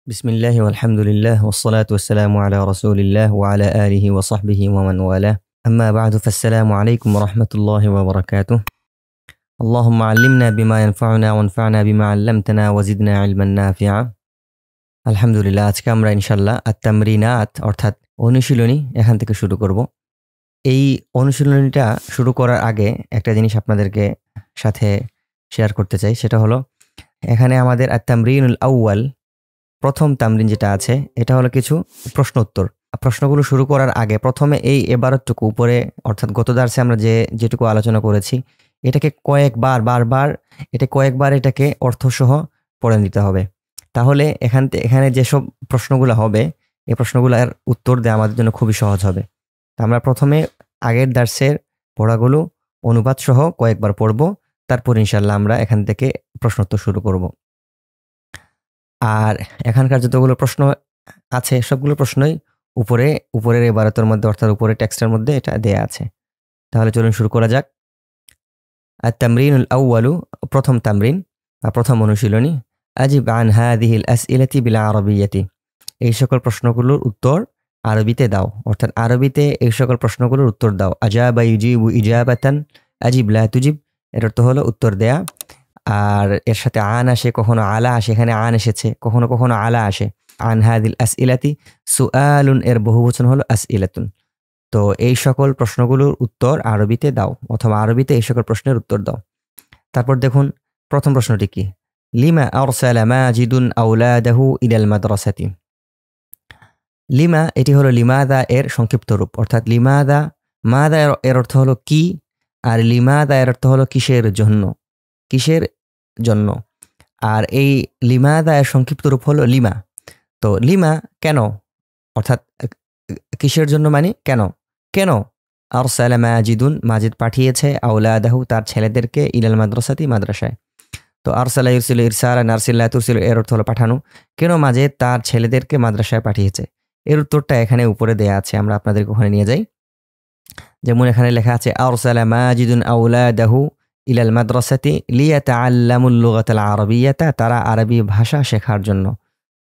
বিসমিল্লাহি ওয়ালহামদুলিল্লাহ ওয়াসসালাতু ওয়াসসালামু আলা রাসূলিল্লাহ ওয়া আলা আলিহি ওয়া সাহবিহি ওয়া মান ওয়ালাহ। আম্মা বা'দু ফাসসালামু আলাইকুম ওয়া রাহমাতুল্লাহি ওয়া বারাকাতুহু। আল্লাহুম্মা আল্লিমনা বিমা ইয়ানফা'ুনা ওয়ানফা'না বিমা 'আল্লামতানা ওয়া জিদনা ইলমান নাফি'a। আলহামদুলিল্লাহ, আজকে আমরা ইনশাআল্লাহ আত-তামরিনাত অর্থাৎ অনুশীলনী এখান থেকে শুরু করব। এই অনুশীলনীটা শুরু করার আগে একটা জিনিস আপনাদেরকে সাথে শেয়ার করতে চাই, সেটা হলো এখানে আমাদের আত-তামরিনুল আউয়াল প্রথম তামরিন যেটা আছে এটা হলো কিছু প্রশ্ন উত্তর। প্রশ্নগুলো শুরু করার আগে প্রথমে এই এবারতটুকু উপরে অর্থাৎ গত দার্সে আমরা যেটুকু আলোচনা করেছি এটাকে বারবার এটাকে অর্থসহ পড়ে নিতে হবে। তাহলে এখানে যেসব প্রশ্নগুলো হবে এই প্রশ্নগুলোর উত্তর দেওয়া আমাদের জন্য খুবই সহজ হবে। তা আমরা প্রথমে আগের দার্সের পড়াগুলো অনুবাদ সহ কয়েকবার পড়ব, তারপর ইনশাল্লাহ আমরা এখান থেকে প্রশ্নোত্তর শুরু করব। আর এখানকার যতগুলো প্রশ্ন আছে সবগুলো প্রশ্নই উপরের ইবারতের মধ্যে অর্থাৎ উপরের টেক্সটের মধ্যে এটা দেয়া আছে। তাহলে চলুন শুরু করা যাক। আত-তামরিনুল আউয়ালু, প্রথম তামরিন বা প্রথম অনুশীলনী। আজিব আন হাযিহিল আসইলাতি বিল আরাবিয়্যাতি, এই সকল প্রশ্নগুলোর উত্তর আরবিতে দাও, অর্থাৎ আরবিতে এই সকল প্রশ্নগুলোর উত্তর দাও। আজাবা ইউজিবু ইজাবাতান, আজিব লা তুজিব, এর অর্থ হলো উত্তর দেয়া। আর এর সাথে আন আসে, কখনো আলা আসে, এখানে আন এসেছে, কখনো কখনো আলা আসে। আন হাদিল আসইলাতি, সুআলুন এর বহুবচন হলো আসইলাতুন। তো এই সকল প্রশ্নগুলোর উত্তর আরবিতে দাও, অথবা আরবিতে এই সকল প্রশ্নের উত্তর দাও। তারপর দেখুন প্রথম প্রশ্নটি কি, লিমা আরসালা মাজিদুন আওলাদাহু ইলাল মাদ্রাসাতি। লিমা এটি হলো লিমাদা এর সংক্ষিপ্ত রূপ, অর্থাৎ লিমাদা, মাদা এর অর্থ হলো কি, আর লিমাদা এর অর্থ হলো কিসের জন্য, কিসের জন্য। আর এই লিমাদা এর সংক্ষিপ্ত রূপ হলো লিমা। তো লিমা কেন, অর্থাৎ কিসের জন্য মানে কেন, কেন আরসালা মাজিদুন মাজিদ পাঠিয়েছে আওলাদাহু তার ছেলেদেরকে ইলাল মাদ্রাসাতি মাদ্রাসায়। তো আরসালা ইরসিলু ইরসালান আরসালা তুরসিলু এর অর্থ হলো পাঠানো। কেন মাজিদ তার ছেলেদেরকে মাদ্রাসায় পাঠিয়েছে, এর উত্তরটা এখানে উপরে দেয়া আছে, আমরা আপনাদেরকে ওখানে নিয়ে যাই। যেমন এখানে লেখা আছে আরসালা মাজিদুন আওলাদাহু ইলাল মাদ্রাসাতি লিয়াতাআল্লামুল লুগাতাল আরাবিয়্যাতা, তারা আরবি ভাষা শেখার জন্য।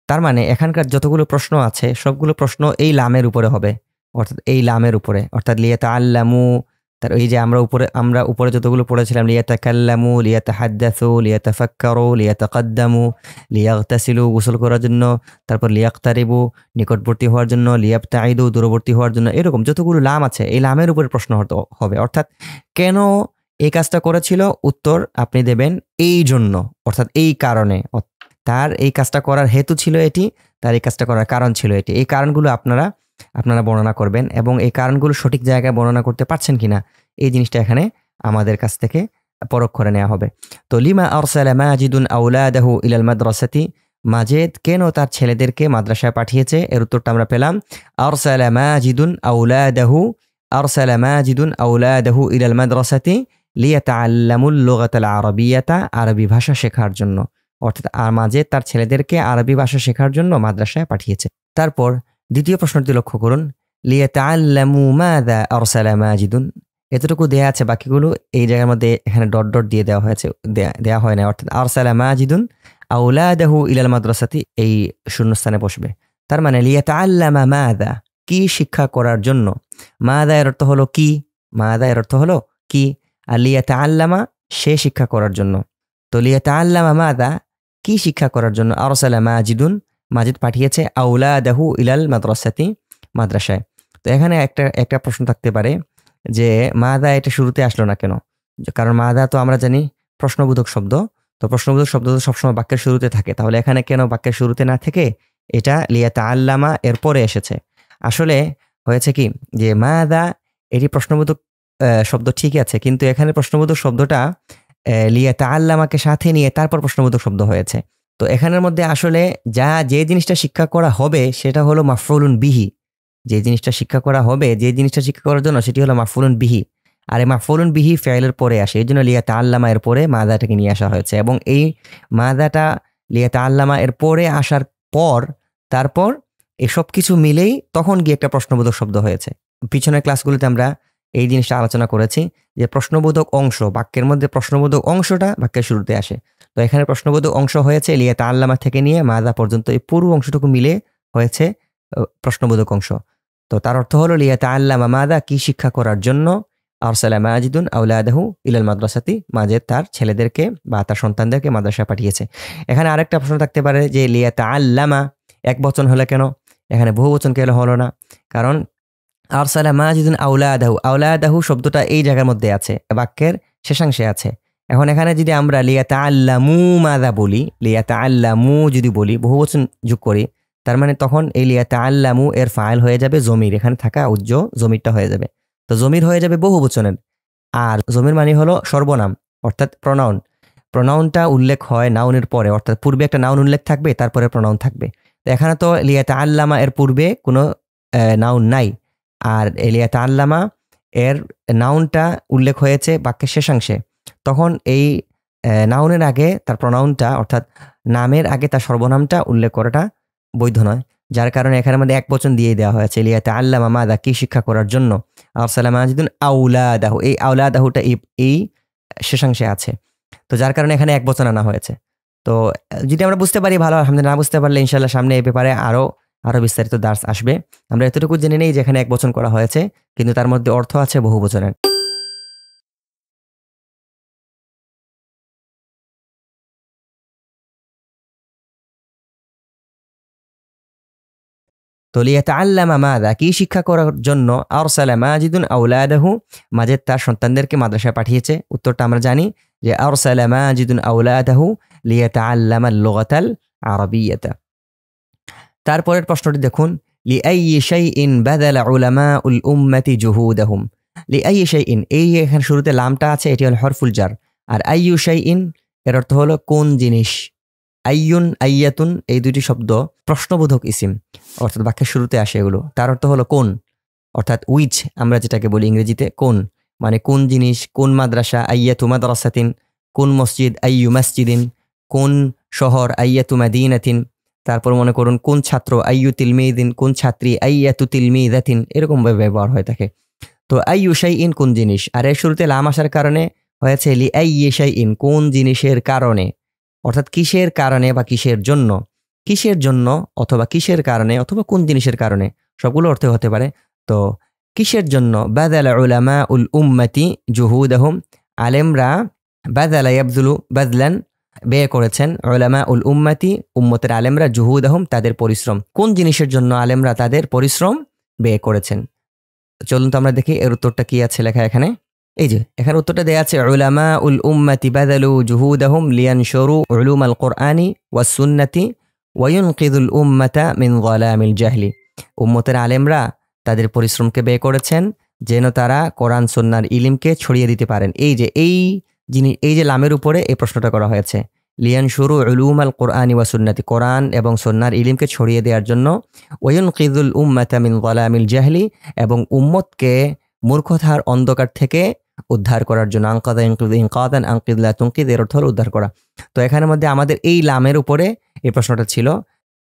তার মানে এখানকার যতগুলো প্রশ্ন আছে সবগুলো প্রশ্ন এই লামের উপরে হবে, অর্থাৎ এই লামের উপরে, অর্থাৎ লিয়াতাআল্লামু। তার এই যে আমরা উপরে যতগুলো পড়েছিলাম, লিয়াতাকাল্লামু, লিয়াতাহাদ্দাসু, লিয়াতাফাক্কারু, লিয়াতাকাদ্দামু, লিয়াগতাসিলু গোসল করার জন্য, তারপর লিয়াকতারিবু নিকটবর্তী হওয়ার জন্য, লিয়াবতাইদু দূরবর্তী হওয়ার জন্য, এরকম যতগুলো লাম আছে এই লামের উপরে প্রশ্ন হবে। অর্থাৎ কেন এই কাজটা করেছিল, উত্তর আপনি দেবেন এই জন্য, অর্থাৎ এই কারণে। তার এই কাজটা করার হেতু ছিল এটি, তার এই কাজটা করার কারণ ছিল এটি। এই কারণগুলো আপনারা বর্ণনা করবেন, এবং এই কারণগুলো সঠিক জায়গায় বর্ণনা করতে পারছেন কিনা এই জিনিসটা এখানে আমাদের কাছ থেকে পরখ করে নেওয়া হবে। তো লিমা আরসালা মাজিদুন আওলাদাহু ইলাল মাদ্রাসাতি, মাজিদ কেন তার ছেলেদেরকে মাদ্রাসায় পাঠিয়েছে, এর উত্তরটা আমরা পেলাম আরসালা মাজিদুন আওলাদাহু ইলাল মাদ্রাসাতি লিয়াতাআল্লামুল লুগাতাল আরাবিয়্যাতা, আরবি ভাষা শেখার জন্য। অর্থাৎ মাজিদ তার ছেলেদেরকে আরবি ভাষা শেখার জন্য মাদ্রাসায় পাঠিয়েছে। তারপর দ্বিতীয় প্রশ্নটি লক্ষ্য করুন, লিয়াতাআল্লামু মাযা আরসালা মাজিদুন, এতটুকু দেয়া আছে, বাকিগুলো এই জায়গার মধ্যে এখানে ডট ডট দিয়ে দেওয়া হয়েছে, দেয়া হয় না। অর্থাৎ আরসালা মাজিদুন আওলাদাহু ইলাল মাদ্রাসাতি এই শূন্যস্থানে বসবে। তার মানে লিয়াতাআল্লামা মাযা, কি শিক্ষা করার জন্য। মাযা এর অর্থ হলো কি, মাযা এর অর্থ হলো কি, আর লিয়াতাআল্লামা সে শিক্ষা করার জন্য। তো লিয়াতাআল্লামা মাযা কি শিক্ষা করার জন্য, আরসালা মাজিদুন মাজিদ পাঠিয়েছে আওলাদাহু ইলাল মাদ্রাসাতি মাদ্রাসায়। তো এখানে একটা প্রশ্ন থাকতে পারে যে মাদা এটা শুরুতে আসলো না কেন, কারণ মাদা তো আমরা জানি প্রশ্নবোধক শব্দ, তো প্রশ্নবোধক শব্দ তো সবসময় বাক্যের শুরুতে থাকে, তাহলে এখানে কেন বাক্যের শুরুতে না থেকে এটা লিয়াতাআল্লামা এর পরে এসেছে। আসলে হয়েছে কি যে মাদা এটি প্রশ্নবোধক শব্দ ঠিক আছে, কিন্তু এখানে প্রশ্নবোধক শব্দটা লিয়াতাআল্লামাকে সাথে নিয়ে তারপর প্রশ্নবোধক শব্দ হয়েছে। তো এখানের মধ্যে আসলে যে জিনিসটা শিক্ষা করা হবে সেটা হলো মাফউলুন বিহি, যে জিনিসটা শিক্ষা করা হবে, যে জিনিসটা শিক্ষা করার জন্য সেটি হলো মাফউলুন বিহি। আর এই মাফউলুন বিহি ফাইলের পরে আসে, এই জন্য লিয়াতাআল্লামা এর পরে মাদাটাকে নিয়ে আসা হয়েছে, এবং এই মাদাটা লিয়াতাআল্লামা এর পরে আসার পর তারপর এসব কিছু মিলেই তখন গিয়ে একটা প্রশ্নবোধক শব্দ হয়েছে। পিছনের ক্লাসগুলোতে আমরা এই জিনিসটা আলোচনা করেছি যে প্রশ্নবোধক অংশ বাক্যের মধ্যে, প্রশ্নবোধক অংশটা বাক্যের শুরুতে আসে। তো এখানে প্রশ্নবোধক অংশ হয়েছে লিয়াতাআল্লামা থেকে নিয়ে মাযা পর্যন্ত, এই পুরো অংশটুকু মিলে হয়েছে প্রশ্নবোধক অংশ। তো তার অর্থ হলো লিয়াতাআল্লামা মাযা, কি শিক্ষা করার জন্য, আরসালা মাজিদুন আওলাদাহু ইলাল মাদ্রাসাতি, মাজিদ তার ছেলেদেরকে বা তার সন্তানদেরকে মাদ্রাসায় পাঠিয়েছে। এখানে আরেকটা প্রশ্ন থাকতে পারে যে লিয়াতাআল্লামা এক বচন হলে কেন, এখানে বহু বচন কেন হলো না? কারণ আরসালা মাজিদুন আওলাদাহু, আওলাদাহু শব্দটা এই জায়গার মধ্যে আছে, বাক্যের শেষাংশে আছে। এখন এখানে যদি আমরা লিয়াতাআল্লামু মাযা বলি, লিয়াতাআল্লামু যদি বলি, বহু বচন যোগ করি, তার মানে তখন এই লিয়াতাআল্লামু এর ফাইল হয়ে যাবে জমির, এখানে থাকা উজ্জ জমিরটা হয়ে যাবে। তো জমির হয়ে যাবে বহু বচনের, আর জমির মানে হলো সর্বনাম অর্থাৎ প্রনাউন। প্রনাউনটা উল্লেখ হয় নাউনের পরে, অর্থাৎ পূর্বে একটা নাউন উল্লেখ থাকবে, তারপরে প্রনাউন থাকবে। তো এখানে তো লিয়াতাআল্লামা এর পূর্বে কোনো নাউন নাই, আর লিয়াতাআল্লামা এর নাউনটা উল্লেখ হয়েছে বাক্যের শেষাংশে। তখন এই নাউনের আগে তার প্রনাউনটা, অর্থাৎ নামের আগে তার সর্বনামটা উল্লেখ করাটা বৈধ নয়, যার কারণে এখানে মধ্যে এক বচন দিয়ে দেওয়া হয়েছে লিয়াতাআল্লামা মাযা, কি শিক্ষা করার জন্য, আরসালা মাজিদুন আওলাদাহু, এই আওলাদাহুটা এই শেষাংশে আছে। তো যার কারণে এখানে এক বচন আনা হয়েছে। তো যদি আমরা বুঝতে পারি ভালো, আলহামদুলিল্লাহ। না বুঝতে পারলে ইনশাআল্লাহ সামনে এই ব্যাপারে আরো বিস্তারিত দার্স আসবে। আমরা এতটুকু জেনে নেই যে এখানে এক বচন করা হয়েছে, কিন্তু তার মধ্যে অর্থ আছে বহু বচনের। তো লিয়াতাআল্লামা মাযা, কি শিক্ষা করার জন্য, আরসালা মাজিদুন আওলাদাহু, মাজিদ তার সন্তানদেরকে মাদ্রাসায় পাঠিয়েছে। উত্তরটা আমরা জানি যে আরসালা মাজিদুন আওলাদাহু লিয়াতাআল্লামাল লুগাতাল আরাবিয়্যাতা। তারপরের প্রশ্নটি দেখুন, লিআইয়ি শাইইন বাযালা উলামাউল উম্মতি জুহুদাহুম। লিআইয়ি শাইইন, এই এখানে শুরুতে লামটা আছে, এটি হলো হরফুল জার। আর আইয়ু শাইইন এর অর্থ হলো কোন জিনিস। আইয়ুন আইয়াতুন এই দুটি শব্দ প্রশ্নবোধক ইসিম, অর্থাৎ বাক্যের শুরুতে আসে এগুলো। তার অর্থ হলো কোন, অর্থাৎ উইচ আমরা যেটাকে বলি ইংরেজিতে, কোন মানে কোন জিনিস, কোন মাদ্রাসা, আইয়াতু মাদ্রাসাতিন, কোন মসজিদ, আইয়ু মসজিদিন, কোন শহর, আইয়াতু মাদিনাতিন। তারপর মনে করুন কোন ছাত্র, আইয়ু তিলমিদিন, কোন ছাত্রী, আইয়াতু তিলমিদাতিন, এরকম ব্যবহার হয়ে থাকে। তো আইয়ু শাইইন কোন জিনিস, আর এর শুরুতে লাম আসার কারণে হয়েছে লিআইয়ি শাইইন কোন জিনিসের কারণে, অর্থাৎ কিসের কারণে বা কিসের জন্য, কিসের জন্য অথবা কিসের কারণে অথবা কোন জিনিসের কারণে, সবগুলো অর্থ হতে পারে। তো কিসের জন্য, বাযালা উলামাউল উম্মতি জুহুদাহুম, আলেমরা, বাযালা ইয়াবযুলু বাযলান ব্যয় করেছেন, উলামাউল উম্মতি উম্মতের আলেমরা, জুহুদাহুম তাদের পরিশ্রম, কোন জিনিসের জন্য আলেমরা তাদের পরিশ্রম ব্যয় করেছেন। চলুন তো আমরা দেখি এর উত্তরটা কি আছে লেখা এখানে। এই যে এখানে উত্তরটা দেয়া আছে, উলামাউল উম্মতি বাযালু জুহুদাহুম লিয়ানশুরু উলুমাল কুরআনি ওয়াস সুন্নতি ওয়া ইউনকিযুল উম্মাতা মিন যালামিল জাহলি। উম্মতের আলেমরা তাদের পরিশ্রমকে ব্যয় করেছেন যেন তারা কোরআন সুন্নাহর ইলমকে ছড়িয়ে দিতে পারেন। এই যে লামের উপরে এই প্রশ্নটা করা হয়েছে, লিয়ানশুরু উলুমাল কুরআনি ওয়া সুন্নতি, কোরআন এবং সুন্নাহর ইলমকে ছড়িয়ে দেওয়ার জন্য, ওয়া ইউনকিযুল উম্মাতা মিন যালামিল জাহলি, এবং উম্মতকে মূর্খতার অন্ধকার থেকে উদ্ধার করার জন্য, আনকাদা ইনকিদ ইনকাদান আনকিদ লা তুনকিদ, এর অর্থ হলো উদ্ধার করা। তো এখানের মধ্যে আমাদের এই লামের উপরে এই প্রশ্নটা ছিল,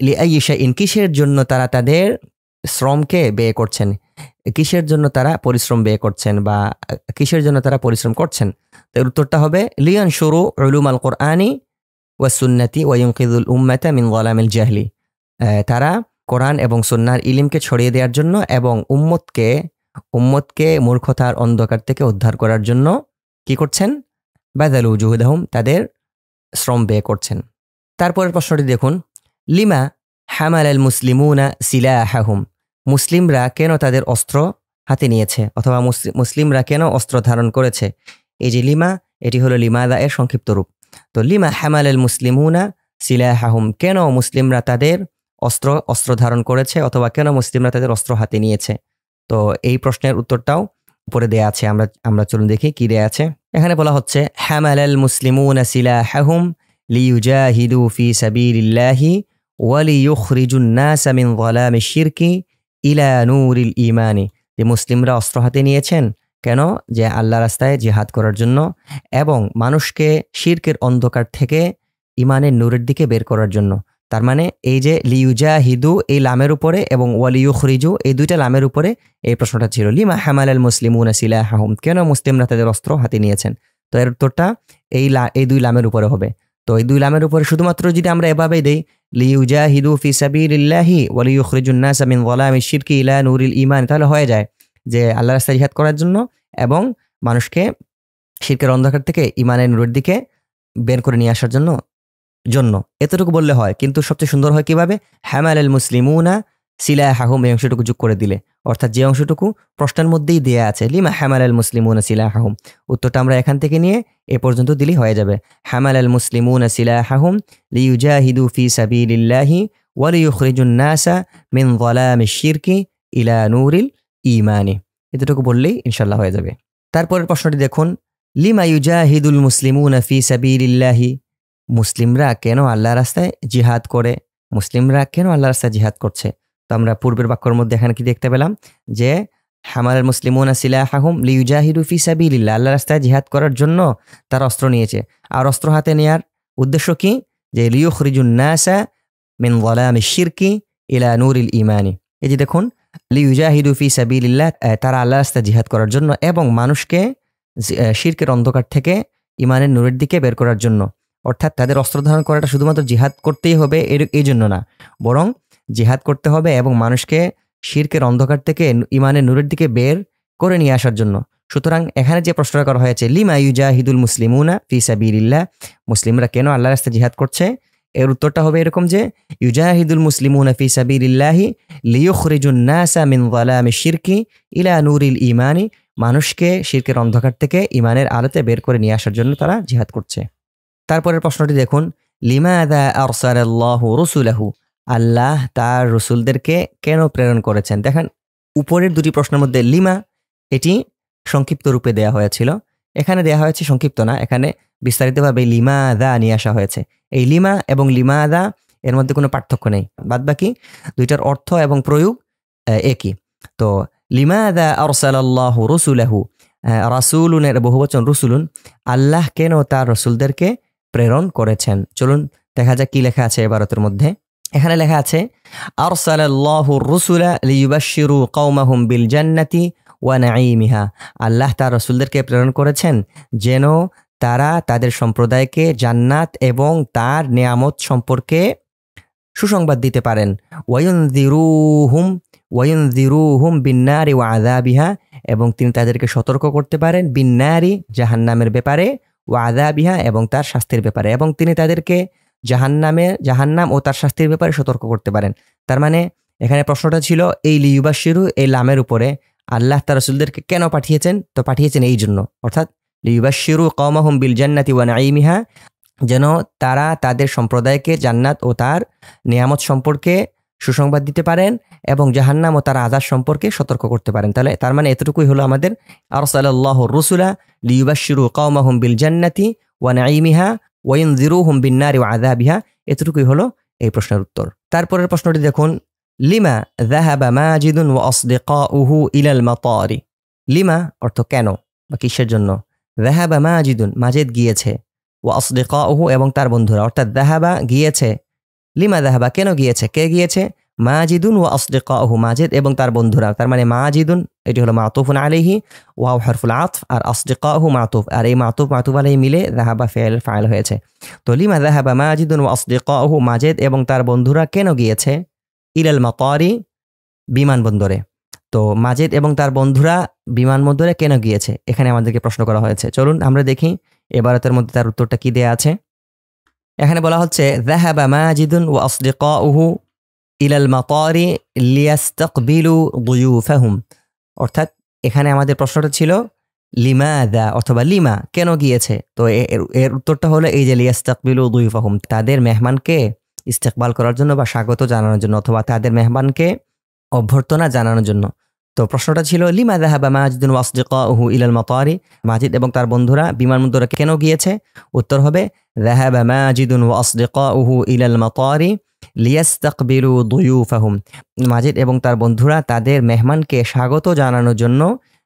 লিআইয়ি শাইইন কিসের জন্য তারা তাদের শ্রমকে ব্যয় করছেন, কিসের জন্য তারা পরিশ্রম ব্যয় করছেন বা কিসের জন্য তারা পরিশ্রম করছেন। তো এর উত্তরটা হবে লিয়ানশুরু উলুমাল কুরআনি ওয়াস সুন্নতি ওয়া ইউনকিযুল উম্মাতা মিন যালামিল জাহলি, তারা কোরআন এবং সুন্নাহর ইলমকে ছড়িয়ে দেওয়ার জন্য এবং উম্মতকে মূর্খতার অন্ধকার থেকে উদ্ধার করার জন্য কি করছেন, বাযালু জুহুদাহুম তাদের শ্রম ব্যয় করছেন। তারপরের প্রশ্নটি দেখুন, লিমা হামালাল মুসলিমুনা সিলাহাহুম, মুসলিমরা কেন তাদের অস্ত্র হাতে নিয়েছে অথবা মুসলিমরা কেন অস্ত্র ধারণ করেছে। এই যে লিমা, এটি হলো লিমাদা এর সংক্ষিপ্ত রূপ। তো লিমা হামালাল মুসলিমুনা সিলাহাহুম, কেন মুসলিমরা তাদের অস্ত্র ধারণ করেছে অথবা কেন মুসলিমরা তাদের অস্ত্র হাতে নিয়েছে। তো এই প্রশ্নের উত্তরটাও উপরে দেয়া আছে, আমরা চলুন দেখি কি দেয়া আছে। এখানে বলা হচ্ছে, হামালাল মুসলিমুনা সিলাহাহুম লিয়ুজাহিদু ফি সাবিলিল্লাহি ওয়া লিয়ুখরিজুন নাসা মিন যালামিশ শিরকি ইলা নূরিল ঈমানি, যে মুসলিমরা অস্ত্র হাতে নিয়েছেন কেন, যে আল্লাহর রাস্তায় জিহাদ করার জন্য এবং মানুষকে শিরকের অন্ধকার থেকে ঈমানের নূরের দিকে বের করার জন্য। তার মানে এই যে লিউজাহিদু এই লামের উপরে এবং ওয়ালিউখরিজু এই দুইটা লামের উপরে এই প্রশ্নটা ছিল, লিমা হামালাল মুসলিমুনা সিলাহাহুম, কেন মুসলিমরা তাদের অস্ত্র হাতে নিয়েছেন। তো এর উত্তরটা এই দুই লামের উপরে হবে। তো এই দুই লামের উপরে শুধুমাত্র যদি আমরা এভাবেই দেই লিইউজাহিদু ফি সাবিলিল্লাহি ওয়া লিইখরিজুন নাসা মিন যালামিশ শিরকি ইলা নূরিল ঈমান, তাহলে হয়ে যায় যে আল্লাহর রাস্তায় জিহাদ করার জন্য এবং মানুষকে শিরকের অন্ধকার থেকে ঈমানের নূরের দিকে বের করে নিয়ে আসার জন্য এতটুকু বললে হয়। কিন্তু সবচেয়ে সুন্দর হয় কিভাবে, হামালাল মুসলিমুনা সিলাহাহুম, এই অংশটুকু যোগ করে দিলে, অর্থাৎ যে অংশটুকু প্রশ্নের মধ্যেই দেয়া আছে লিমা হামালাল মুসলিমুনা সিলাহাহুম, উত্তরটা আমরা এখান থেকে নিয়ে এ পর্যন্ত দিলেই হয়ে যাবে। হামালাল মুসলিমুনা সিলাহাহুম লিইউজাহিদু ফি সাবিলিল্লাহি ওয়া লিইখরিজুন নাসা মিন যালামিশ শিরকি ইলা নূরিল ঈমানি, এতটুকু বললেই ইনশাআল্লাহ হয়ে যাবে। তারপরের প্রশ্নটি দেখুন, লিমা ইউজাহিদুল মুসলিমুনা ফি সাবিলিল্লাহি, মুসলিমরা কেন আল্লাহর রাস্তায় জিহাদ করে, মুসলিমরা কেন আল্লাহর রাস্তায় জিহাদ করছে? তো আমরা পূর্বের বাক্যের মধ্যে এখানে কি দেখতে পেলাম যে হামালাল মুসলিমুনা সিলাহাহুম লিইউজাহিদু ফি সাবিলিল্লাহ, আল্লাহর রাস্তায় জিহাদ করার জন্য তারা অস্ত্র নিয়েছে। আর অস্ত্র হাতে নেয়ার উদ্দেশ্য কি, যে লিইখরিজুন নাসা মিন যালামিশ শিরকি ইলা নূরিল ঈমানি। এই যে দেখুন লিইউজাহিদু ফি সাবিলিল্লাহ, তারা আল্লাহর রাস্তায় জিহাদ করার জন্য এবং মানুষকে শিরকের অন্ধকার থেকে ঈমানের নূরের দিকে বের করার জন্য। অর্থাৎ তাদের অস্ত্র ধারণ করাটা শুধুমাত্র জিহাদ করতেই হবে এই জন্য না, বরং জিহাদ করতে হবে এবং মানুষকে শিরকের অন্ধকার থেকে ঈমানের নূরের দিকে বের করে নিয়ে আসার জন্য। সুতরাং এখানে যে প্রশ্নটা করা হয়েছে লিমা ইউজাহিদুল মুসলিমুনা ফি সাবিলিল্লাহ, মুসলিমরা কেন আল্লাহর রাস্তায় জিহাদ করছে, এর উত্তরটা হবে এরকম যে ইউজাহিদুল মুসলিমুনা ফি সাবিলিল্লাহি লিইখরিজুন নাসা মিন যালামিশ শিরকি ইলা নূরিল ঈমানি, মানুষকে শিরকের অন্ধকার থেকে ঈমানের আলোতে বের করে নিয়ে আসার জন্য তারা জিহাদ করছে। তারপরের প্রশ্নটি দেখুন, লিমাযা আরসালাল্লাহু রাসূলাহু, আল্লাহ তার রাসূলদেরকে কেন প্রেরণ করেছেন। দেখেন উপরের দুটি প্রশ্নের মধ্যে লিমা এটি সংক্ষিপ্ত রূপে দেয়া হয়েছিল, এখানে দেয়া হয়েছে সংক্ষিপ্ত না, এখানে বিস্তারিতভাবে লিমাযা নিয়ে আসা হয়েছে। এই লিমা এবং লিমাযা এর মধ্যে কোনো পার্থক্য নেই, বাদবাকি দুইটার অর্থ এবং প্রয়োগ একই। তো লিমাযা আরসালাল্লাহু রাসূলাহু, রাসূলুনের বহুবচন রুসুলুন, আল্লাহ কেন তার রাসূলদেরকে প্রেরণ করেছেন। চলুন দেখা যাক কি লেখা আছে ইবারতের মধ্যে। এখানে লেখা আছে আরসালাল্লাহু রুসুলা লিইবাশশিরু কওমাহুম বিল জান্নাতি ওয়া নাঈমিহা, আল্লাহ তার রাসূলদেরকে প্রেরণ করেছেন যেন তারা তাদের সম্প্রদায়কে জান্নাত এবং তার নিয়ামত সম্পর্কে সুসংবাদ দিতে পারেন। ওয়ায়ুনযিরুহুম বিন্নারি ওয়া আযাবিহা, এবং তিনি তাদেরকে সতর্ক করতে পারেন বিন্নারি জাহান্নামের ব্যাপারে, ওয়া আযাবিহা এবং তার শাস্তির ব্যাপারে, এবং তিনি তাদেরকে জাহান্নাম ও তার শাস্তির ব্যাপারে সতর্ক করতে পারেন। তার মানে এখানে প্রশ্নটা ছিল এই লিইবাশশিরু এই লামের উপরে আল্লাহ তার রাসূলদেরকে কেন পাঠিয়েছেন, তো পাঠিয়েছেন এই জন্য, অর্থাৎ লিইবাশশিরু কওমাহুম বিল জান্নাতি ওয়া নাঈমিহা, যেন তারা তাদের সম্প্রদায়কে জান্নাত ও তার নিয়ামত সম্পর্কে সুসংবাদ দিতে পারেন এবং জাহান্নাম ও তার আযাব সম্পর্কে সতর্ক করতে পারেন। তাহলে তার মানে এতটুকুই হলো আমাদের আরসালাল্লাহু রাসূলা লিইবাশশিরু কওমাহুম বিল জান্নাতি ওয়া নাঈমিহা ওয়া ইনযিরুহুম বিন্নারি ওয়া আযাবিহা, এতটুকুই হলো এই প্রশ্নের উত্তর। তারপরের প্রশ্নটি দেখুন, লিমা যাহাবা মাজিদুন ওয়া আসদিকাউহু ইলাল মাতারি, লিমা অর্থ কেন বা কিসের জন্য, যাহাবা মাজিদুন মাজিদ গিয়েছে, ওয়া আসদিকাউহু এবং তার বন্ধুরা, অর্থাৎ যাহাবা গিয়েছে, লিমা যাহাবা কেন গিয়েছে, কে গিয়েছে, মাজিদুন ওয়া আসদিকাউহু মাজিদ এবং তার বন্ধুরা। তার মানে মাজিদুন এটি হলো মাতুফুন আলাইহি, ওয়াও হরফুল আতফ, আর আসদিকাউহু মাতুফ, আর এই মাতুফ আলাইহি মিলে যাহাবা ফাইল হয়েছে। তো লিমা যাহাবা মাজিদুন ওয়া আসদিকাউহু, মাজিদ এবং তার বন্ধুরা কেন গিয়েছে, ইলাল মাতারি বিমানবন্দরে। তো মাজিদ এবং তার বন্ধুরা বিমানবন্দরে কেন গিয়েছে, এখানে আমাদেরকে প্রশ্ন করা হয়েছে। চলুন আমরা দেখি এবারতের মধ্যে তার উত্তরটা কি দেয়া আছে। এখানে বলা হচ্ছে যাহাবা মাজিদুন ওয়া আসদিকাউহু ইলাল মাতারি লিয়াস্তাকবিলু দুয়ুফাহুম, অর্থাৎ এখানে আমাদের প্রশ্নটা ছিল লিমাযা অথবা লিমা কেন গিয়েছে। তো এর উত্তরটা হলো এই যে লিয়াস্তাকবিলু দুয়ুফাহুম, তাদের মেহমানকে ইস্তেকবাল করার জন্য বা স্বাগত জানানোর জন্য, অথবা তাদের মেহমানকে অভ্যর্থনা জানানোর জন্য। তো প্রশ্নটা ছিল লিমা যাহাবা মাজিদুন ওয়া আসদিকাউহু ইলাল মাতারি, মাজিদ এবং তার বন্ধুরা বিমানবন্দরে কেন গিয়েছে। উত্তর হবে যাহাবা মাজিদুন ওয়া আসদিকাউহু ইলাল মাতারি লিয়াস্তাকবিলু দুয়ুফাহুম, মাজিদ এবং তার বন্ধুরা তাদের মেহমানকে স্বাগত জানানোর জন্য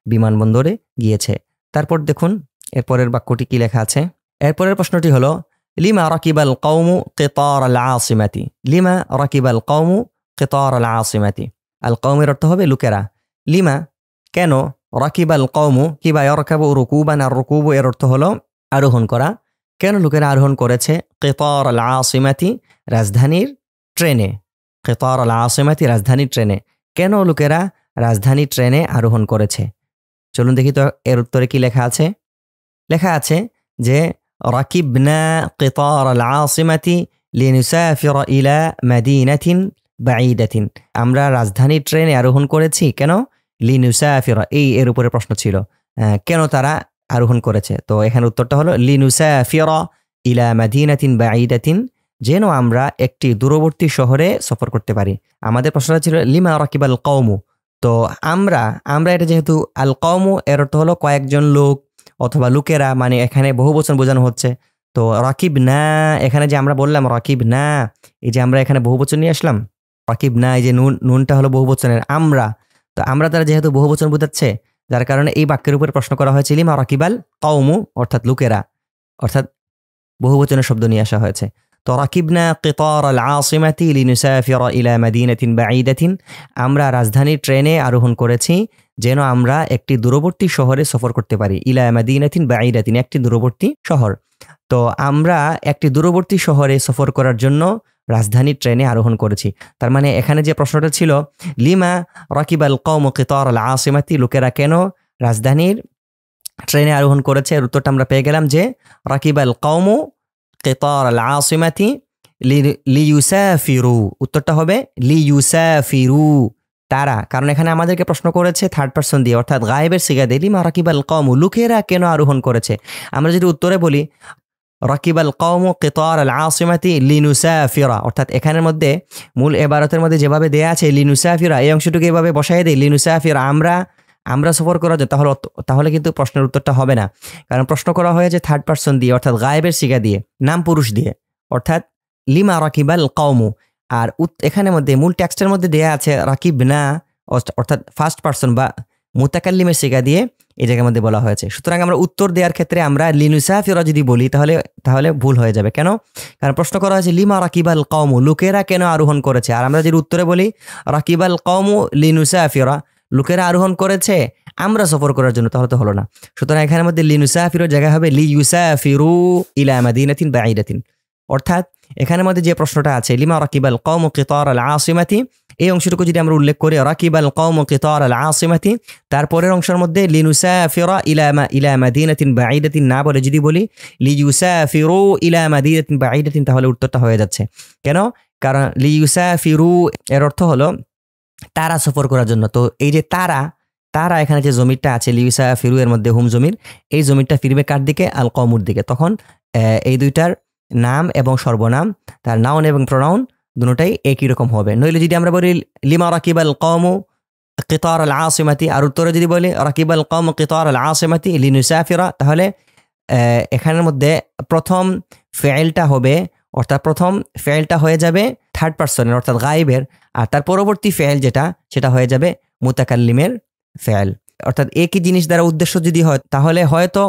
বিমানবন্দরে গিয়েছে। তারপর দেখুন এরপরের বাক্যটি কি লেখা আছে। এরপরের প্রশ্নটি হলো লিমা রাকিবাল কওমু কিতার আল আসিমাতি, লিমা রাকিবাল কওমু কিতার আল আসিমাতি, আল কওমের অর্থ হবে লোকেরা, লিমা কেন, রাকিবাল কওমু কিবা ইয়ারকাবু রুকুবান, আর রুকুবু এর অর্থ হলো আরোহণ করা, কেন লোকেরা আরোহণ করেছে কিতার আল আসিমাতি, রাজধানীর ট্রেনে। কিতার আল আসিমাতি, রাজধানীর ট্রেনে। কেন লোকেরা রাজধানী ট্রেনে আরোহণ করেছে? চলুন দেখি তো এর উত্তরে কি লেখা আছে। লেখা আছে যে রাকিবনা কিতার আল আসিমাতি লিনুসাফির ইলা মাদিনাতিন বাঈদাতিন। আমরা রাজধানী ট্রেনে আরোহণ করেছি কেন? লিনুসাফির, এই এর উপরে প্রশ্ন ছিল, কেন তারা আরোহণ করেছে। তো এখানে উত্তরটা হলো লিনুসাফির ইলা মাদিনাতিন বাঈদাতিন, যেন আমরা একটি দূরবর্তী শহরে সফর করতে পারি। আমাদের প্রশ্নটা ছিল লিমা রাকিবাল কওমু। তো আমরা এটা যেহেতু আল কওমু এর অর্থ হলো কয়েকজন লোক অথবা লোকেরা, মানে এখানে বহুবচন বোঝানো হচ্ছে। তো রাকিব না, এখানে যে আমরা বললাম রাকিব না, এই যে আমরা এখানে বহুবচন নিয়ে আসলাম রাকিব না, এই যে নুনটা হলো বহুবচনের আমরা। তো আমরা তারা যেহেতু বহুবচন বোঝাচ্ছে, যার কারণে এই বাক্যের উপরে প্রশ্ন করা হয়েছে লিমা রাকিবাল কওমু, অর্থাৎ লোকেরা, অর্থাৎ বহুবচনের শব্দ নিয়ে আসা হয়েছে। তো রাকিবনা কিতার আল আসিমাতি লিনুসাফির ইলা মাদিনাতিন বাঈদাতিন, আমরা রাজধানীর ট্রেনে আরোহণ করেছি যেন আমরা একটি দূরবর্তী শহরে সফর করতে পারি। ইলা মাদিনাতিন বাঈদাতিন, একটি দূরবর্তী শহর। তো আমরা একটি দূরবর্তী শহরে সফর করার জন্য রাজধানীর ট্রেনে আরোহণ করেছি। তার মানে এখানে যে প্রশ্নটা ছিল লিমা রাকিবাল কওমু কিতার আল আসিমাতি, লোকেরা কেন রাজধানীর ট্রেনে আরোহণ করেছে, এর উত্তরটা আমরা পেয়ে গেলাম যে রাকিবাল কওমু কিতার আল আসিমাতি লিইউসাফিরু, উত্তরটা হবে লিইউসাফিরু, তারা। কারণ এখানে আমাদেরকে প্রশ্ন করেছে থার্ড পারসন দিয়ে, অর্থাৎ গায়েবের সিগা দিয়ে লিমা রাকিবাল কওমু, লোকেরা কেন আরোহণ করেছে। আমরা যদি উত্তরে বলি রাকিবাল কওমু কিতার আল আসিমাতি লিনুসাফিরা, অর্থাৎ এখানের মধ্যে মূল ইবারতের মধ্যে যেভাবে দেয়া আছে লিনুসাফিরা, এই অংশটুকু এভাবে বসায় দেই লিনুসাফিরা, আমরা সফর করা যায়, তাহলে কিন্তু প্রশ্নের উত্তরটা হবে না। কারণ প্রশ্ন করা হয়েছে থার্ড পারসন দিয়ে, অর্থাৎ গায়েবের সিগা দিয়ে, নাম পুরুষ দিয়ে, অর্থাৎ লিমা রাকিবাল কওমু। আর এখানে মধ্যে মূল টেক্সটের মধ্যে দেয়া আছে রাকিব না, অর্থাৎ ফার্স্ট পারসন বা মুতাকাল্লিমের সিগা দিয়ে এই জায়গার মধ্যে বলা হয়েছে। সুতরাং আমরা উত্তর দেওয়ার ক্ষেত্রে আমরা লিনুসাফিরা যদি বলি তাহলে ভুল হয়ে যাবে। কেন? কারণ প্রশ্ন করা হয়েছে লিমা রাকিবাল কওমু, লোকেরা কেন আরোহণ করেছে। আর আমরা যদি উত্তরে বলি রাকিবাল কওমু লিনুসাফিরা, লোকেরা আরোহণ করেছে আমরা সফর করার জন্য, তাহলে তো হলো না। সুতরাং এখানের মধ্যে লিনুসাফিরুর জায়গা হবে লিইউসাফিরু ইলা মাদিনাতিন বাঈদাতিন। অর্থাৎ এখানের মধ্যে যে প্রশ্নটা আছে লিমা রাকিবাল কওমু কিতার আল আসিমাতি, এই অংশটুকু যদি আমরা উল্লেখ করি রাকিবাল কওমু কিতার আল আসিমাতি, তারপরের অংশের মধ্যে লিনুসাফিরা ইলা মাদিনাতিন বাঈদাতিন না বলে যদি বলি লিইউসাফিরু ইলা মাদিনাতিন বাঈদাতিন, তাহলে উত্তরটা হয়ে যাচ্ছে। কেন? কারণ লিইউসাফিরু এর অর্থ হলো তারা সফর করার জন্য। তো এই যে তারা এখানে যে জমিরটা আছে লিইউসাফিরু এর মধ্যে হুম জমির, এই জমিরটা ফিরবে কার দিকে? আল কওমুর দিকে। তখন এই দুইটার নাম এবং সর্বনাম, তার নাউন এবং প্রোনাউন দুটোটাই একই রকম হবে। নইলে যদি আমরা বলি লিমা রাকিবাল কওমু কিতার আল আসিমাতি, আর উত্তরে যদি বলি রাকিবাল কওমু কিতার আল আসিমাতি লিনুসাফিরা, তাহলে এখানের মধ্যে প্রথম ফেলটা হবে, অর্থাৎ প্রথম ফেলটা হয়ে যাবে থার্ড পারসনের, অর্থাৎ গায়েবের, আর তার পরবর্তী ফেল সেটা হয়ে যাবে মুতাকাল্লিমের ফেল। অর্থাৎ একই জিনিস দ্বারা উদ্দেশ্য যদি হয় তাহলে হয়তো